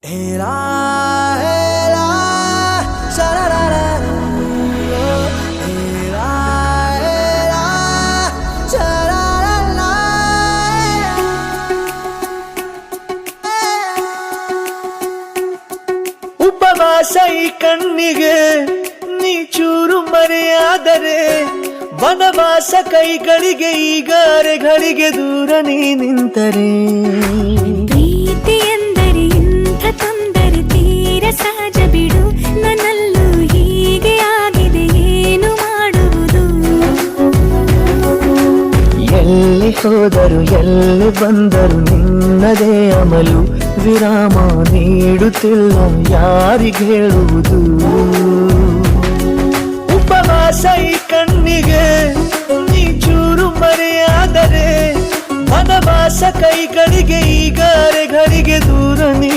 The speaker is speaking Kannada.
ಹೇಳಾ ಹೇಳಾ ಶರರರ ಹೇಳಾ ಹೇಳಾ ಶರರರ ಉಪವಾಸ ಈ ಕಣ್ಣಿಗೆ ನೀ ಚೂರು ಮರೆಯಾದರೆ ವನವಾಸ ಕೈಗಳಿಗೆ ಈಗ ಅರೆಗಳಿಗೆ ದೂರ ನೀ ನಿಂತರೆ ಪ್ರೀತಿ ಎಂದರೆ ಇಂಥ ತೊಂದರೆ ತೀರ ಸಹಜ ಬಿಡು ನನ್ನಲ್ಲೂ ಹೀಗೆ ಆಗಿದೆ ಏನು ಮಾಡುವುದು ಎಲ್ಲಿ ಹೋದರು ಎಲ್ಲಿ ಬಂದರು ನಿನ್ನದೇ ಅಮಲು ವಿರಾಮ ನೀಡುತ್ತಿಲ್ಲ ಯಾರಿಗೆ ಹೇಳುವುದು ಉಪವಾಸ ಈ ಕಣ್ಣಿಗೆ ನೀ ಚೂರು ಮರೆಯಾದರೆ ವನವಾಸ ಕೈಗಳಿಗೆ ಈಗ ಅರೆಗಳಿಗೆ ದೂರ ನೀ